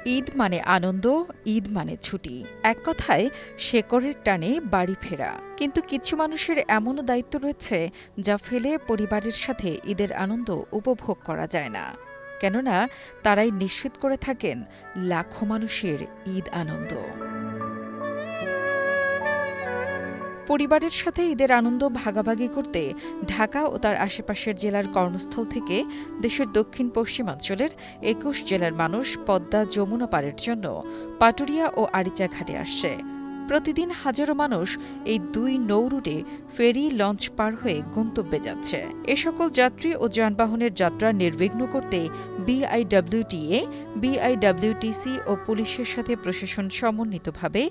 ঈদ মানে আনন্দ, ঈদ মানে ছুটি। এক কথায় শেকড়ের টানে বাড়ি ফেরা। কিন্তু কিছু মানুষের এমনও দায়িত্ব রয়েছে যা ফেলে পরিবারের সাথে ঈদের আনন্দ উপভোগ করা যায় না। কেননা তারাই নিশ্চিত করে থাকেন লাখো মানুষের ঈদ আনন্দ। পরিবারের সাথে ঈদের আনন্দ ভাগাভাগি করতে ঢাকা ও তার আশেপাশের জেলার কর্মস্থল থেকে দেশের দক্ষিণ পশ্চিমাঞ্চলের ২১ জেলার মানুষ পদ্মা যমুনা পারের জন্য পাটুরিয়া ও আরিচা ঘাটে আসছে। প্রতিদিন হাজারো মানুষ এই দুই নৌ রুটে ফেরি লঞ্চ পার হয়ে গন্তব্যে যাচ্ছে। এ সকল যাত্রী ও যানবাহনের যাত্রা নির্বিঘ্ন করতে বিআইডব্লিউটিএ, বিআইডব্লিউটিসি ও পুলিশের সাথে প্রশাসন সমন্বিতভাবে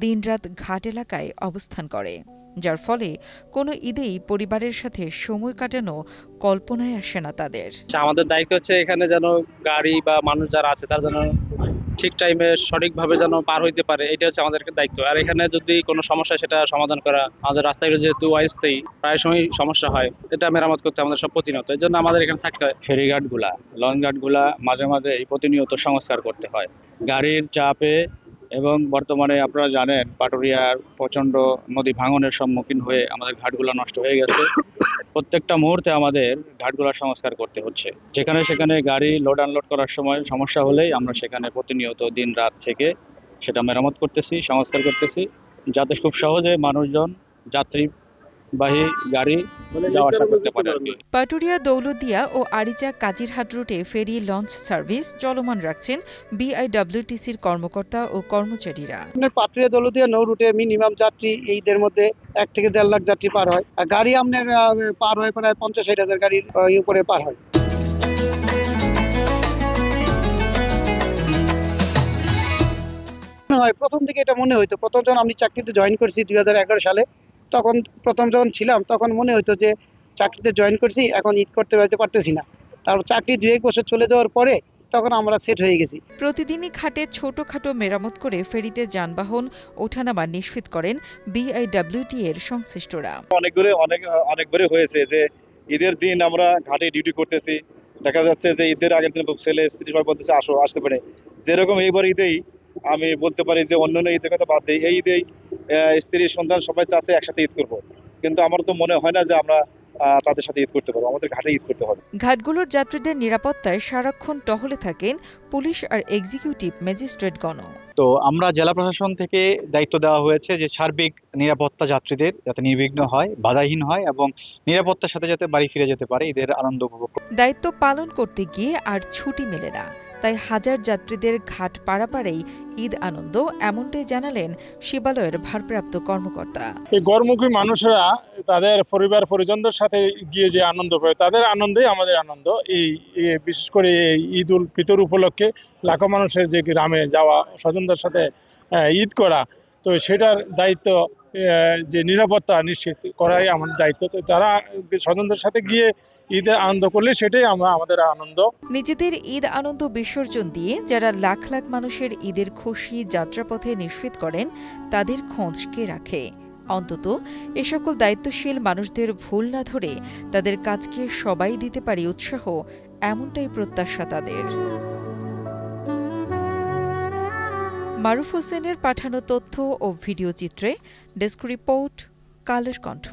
দিনরাত ঘাট এলাকায় অবস্থান করে, যার ফলে কোনো ঈদেই পরিবারের সাথে সময় কাটানো কল্পনায় আসে না তাদের। আমাদের দায়িত্ব হচ্ছে এখানে যেন গাড়ি বা মানুষ যারা আছে তারা যেন ঠিক টাইমে সঠিকভাবে যেন পার হইতে পারে, এটা হচ্ছে আমাদের দায়িত্ব। আর এখানে যদি কোনো সমস্যা সেটা সমাধান করা, আমাদের রাস্তাগুলো যেহেতু অস্থায়ী প্রায় সময় সমস্যা হয়, এটা মেরামত করতে আমাদের সব প্রতিনিয়ত, এই জন্য আমাদের এখানে থাকতে হয়। ফেরিঘাট গুলা, লঞ্চ ঘাট গুলা মাঝে মাঝে এই প্রতিনিয়ত সংস্কার করতে হয় গাড়ির চাপে। এবং বর্তমানে আপনারা জানেন পাটুরিয়ার প্রচন্ড নদী ভাঙনের সম্মুখীন হয়ে আমাদের ঘাটগুলো নষ্ট হয়ে গেছে। প্রত্যেকটা মুহূর্তে আমাদের ঘাটগুলো সংস্কার করতে হচ্ছে। যেখানে সেখানে গাড়ি লোড আনলোড করার সময় সমস্যা হলেই আমরা সেখানে প্রতিনিয়ত দিন রাত থেকে সেটা মেরামত করতেছি, সংস্কার করতেছি, যাতে খুব সহজে মানুষজন যাত্রীবাহী গাড়ি যাওয়া আসা করতে পারে আর কি। পাটুরিয়া, দৌলতদিয়া ও আরিচা কাজিরহাট রুটে ফেরি লঞ্চ সার্ভিস চলমান রাখছেন বিআইডব্লিউটিসির কর্মকর্তা ও কর্মচারীরা। পাটুরিয়া দৌলতদিয়া নৌ রুটে মিনিমাম যাত্রী ঈদের মধ্যে 1 থেকে 1.5 লাখ যাত্রী পার হয়। আর গাড়ি আপনার পার হয় প্রায় 50-60 হাজার গাড়ির উপরে পার হয়। প্রথম থেকে এটা মনে হইতো, প্রথম যখন আমি চাকরিতে জয়েন করছি 2011 সালে, তখন প্রথম যখন ছিলাম তখন মনে হইতো যে চাকরিতে জয়েন করছি, এখন ঈদ করতে পারতেছি না। তারপর চাকরি 2-1 বছর চলে যাওয়ার পরে তখন আমরা সেট হয়ে গেছি। প্রতিদিনই ঘাটে ছোটখাটো মেরামত করে ফেরিতে যানবাহন ওঠানামা নিশ্চিত করেন বিআইডব্লিউটি এর সংশ্লিষ্টরা। অনেকবারই হয়েছে যে ঈদের দিন আমরা ঘাটে ডিউটি করতেছি, দেখা যাচ্ছে যে ঈদের আগের দিন ছেলে স্ত্রী সবাই বলতেছে আসতে পারে। যেরকম এইবার ঈদেই আমি বলতে পারি যে অন্যান্য ঈদের কথা বাদ দিই, এই ঈদেই স্ত্রী সন্তান সবাই চাচ্ছে একসাথে ঈদ করবো, কিন্তু আমার তো মনে হয় না যে আমরা তাদের সাথে ঈদ করতে পারবো। আমাদের ঘাটে ঈদ করতে হবে। ঘাটগুলোর যাত্রীদের নিরাপত্তায় সারাক্ষণ টহলে থাকেন পুলিশ আর এক্সিকিউটিভ ম্যাজিস্ট্রেটগণ। তো আমরা জেলা প্রশাসন থেকে দায়িত্ব দেওয়া হয়েছে যে সার্বিক নিরাপত্তা যাত্রীদের যাতে নির্বিঘ্ন হয়, বাধাহীন হয় এবং নিরাপত্তার সাথে যাতে বাড়ি ফিরে যেতে পারে, ঈদের আনন্দ উপভোগ। দায়িত্ব পালন করতে গিয়ে আর ছুটি মেলে না, তাই হাজার যাত্রীদের ঘাট পারাপারেই ঈদ আনন্দ, এমনটাই জানালেন শিবালয়ের ভারপ্রাপ্ত কর্মকর্তা। এই গড়মুখী মানুষেরা তাদের পরিবার পরিজনদের সাথে গিয়ে যে আনন্দ পায়, তাদের আনন্দেই আমাদের আনন্দ। এই বিশেষ করে এই ঈদ উল ফিতর উপলক্ষে লাখো মানুষের যে গ্রামে যাওয়া, স্বজনদের সাথে ঈদ করা, তো সেটার দায়িত্ব যে নিরাপত্তা নিশ্চিত করাই আমাদের দায়িত্ব। তো তারা স্বজনদের সাথে গিয়ে ঈদের আনন্দ করলে সেটাই আমাদের আনন্দ। নিজেদের ঈদ আনন্দ বিসর্জন দিয়ে যারা লাখ লাখ মানুষের ঈদের খুশি যাত্রাপথে নিশ্চিত করেন, তাদের খোঁজ কে রাখে? অন্তত এ সকল দায়িত্বশীল মানুষদের ভুল না ধরে তাদের কাজকে সবাই দিতে পারি উৎসাহ, এমনটাই প্রত্যাশা তাদের। মারুফ হোসেনের পাঠানো তথ্য ও ভিডিও চিত্রে ডেস্ক রিপোর্ট, কালের কণ্ঠ।